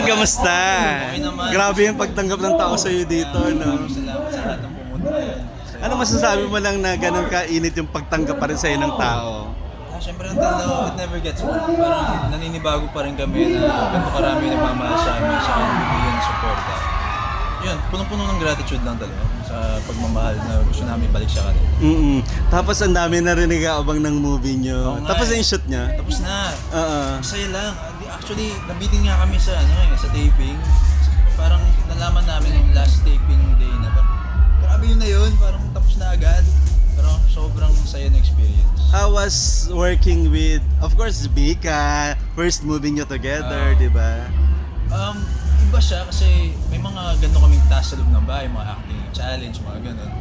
Kamusta? Okay naman. Grabe yung pagtanggap ng tao sa'yo dito, no? Salamat sa lahat ng pumunta. Ano masasabi mo lang na ganun kainit yung pagtanggap pa rin sa'yo ng tao? Siyempre until now, it never gets old. Parang naninibago pa rin kami na ganito karami nagmamahal sa amin, sa bibigyan ng suporta. Yun, punong-puno ng gratitude lang talaga sa pagmamahal na gusto namin balik sa kanila. Tapos ang dami na rin nag-aabang ng movie nyo. Oo nga Tapos eh. yung shoot niya. Tapos na. Oo. Masaya lang. Actually, nabitin nga kami sa sa taping. Parang nalaman namin yung last taping day na parang, grabe yun na yun, parang tapos na agad. Pero sobrang saya na experience. How was working with, of course, Bika, first movie nyo together, di ba? Iba siya kasi may mga ganito kaming task sa loob ng bahay, mga acting challenge, mga ganun.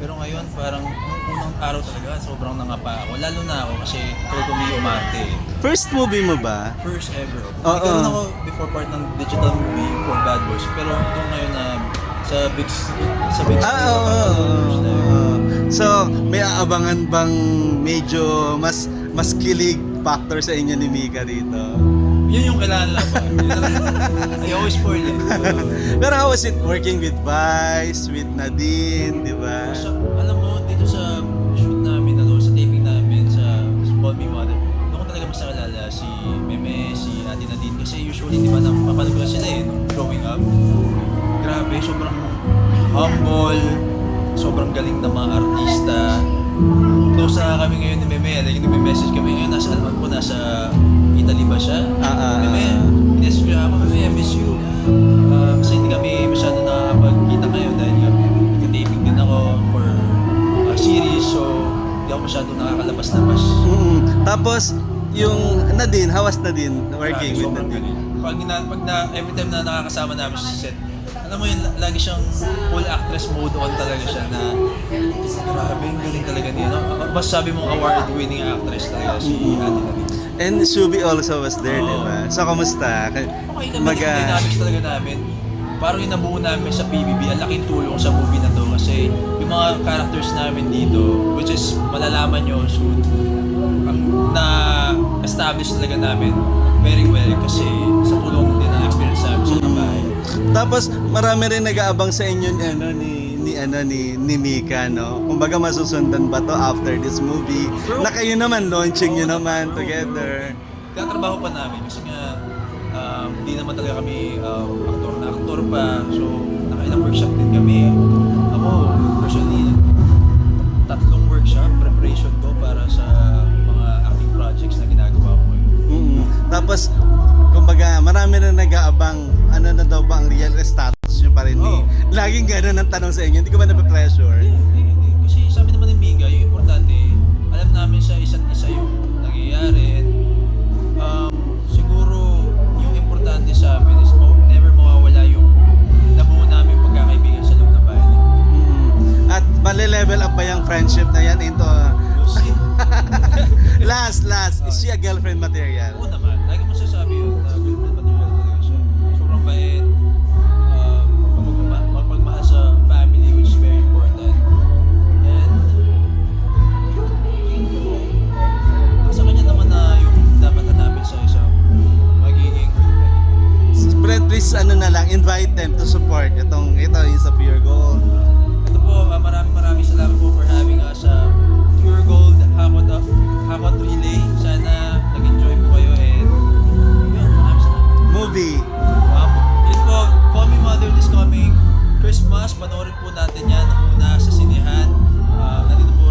Pero ngayon parang nung unang araw talaga sobrang nangapa ako. Lalo na ako kasi try ko may umarte. First movie mo ba? First ever. Oo. Nagkaroon ako before part ng digital movie for Bad Boys. Pero doon ngayon na sa big screen Oo. So, may aabangan bang medyo mas kilig factor sa inyo ni Mika dito? Yun yung kailangan lang ba? Ayoko spoil eh. Pero how was it working with Vice, with Nadine, di ba? Alam mo, dito sa shoot namin, sa taping namin, sa Call Me Mother, doon ko talaga mas nakalala si Meme, si Ate Nadine. Kasi usually, di ba, napapanood ko sila nung growing up. Grabe, sobrang humble, sobrang galing na mga artista. Close na kami ngayon ni Meme, like nagme-message kami ngayon, nasa Alman po, nasa Italy ba siya? Meme, message ko ako, Meme, I miss you. Kasi hindi kami masyado nakakapagkita ngayon dahil nag-taping din ako for series, so hindi ako masyado nakakalabas-labas. Tapos, yung Nadine, how was Nadine working with Sobrang Nadine? galing. Every time na nakakasama namin sa set, alam mo yun, lagi siyang full actress mode on talaga siya na grabe, ang galing talaga niya. No? Mas sabi mong award-winning actress talaga si Ate Nadine. And Shubi also was there, di ba? So, kamusta? Okay kami, yung dynamics talaga namin. Parang yung nabuo namin sa PBB, ang laking tulong sa movie na to kasi yung mga characters namin dito, which is malalaman nyo soon, ang na-establish talaga namin very well kasi sa tulong din ng experience namin sa trabaho. Tapos, marami rin nag-aabang sa inyo ni Mika, no? Kumbaga masusundan ba to after this movie? Na kayo naman, launching nyo naman together. Katrabaho pa namin kasi nga hindi naman talaga kami aktor pa. So, nakailang workshop din kami. Ako, personally, 3 workshop preparation ko para sa mga acting projects na ginagawa ko ngayon. Tapos, kumbaga, marami rin nag-aabang ano na daw ba ang real status nyo pa rin ni. Laging gano'n ang tanong sa inyo, hindi ko ba nape-pressure? Hindi. Kasi sa amin naman ni Mika, yung importante, alam namin sa isa't isa yung nangyayari. And, siguro, yung importante sa amin is never mawawala yung nabuo namin pagkakaibigan sa loob ng bayan. At mali-level up ba yung friendship na yan into last, is she a girlfriend material? Oo naman. Lagi mo sasabi yun na girlfriend material talaga siya. Sobrang bait. Mapagmahal sa family, which is very important. And sa kanya naman na yung dapat hanapin sa isang magiging girlfriend. Fred, please invite them to support ito yung sa Pure Gold. Ito po, maraming salamat po for having us sa Pure Gold Hakot Relay. Sana nag-enjoy po kayo and yun, maraming salamat. Movie. Yun po, Call Me Mother this coming Christmas. Panoorin po natin yan una sa sinihan. Nandito po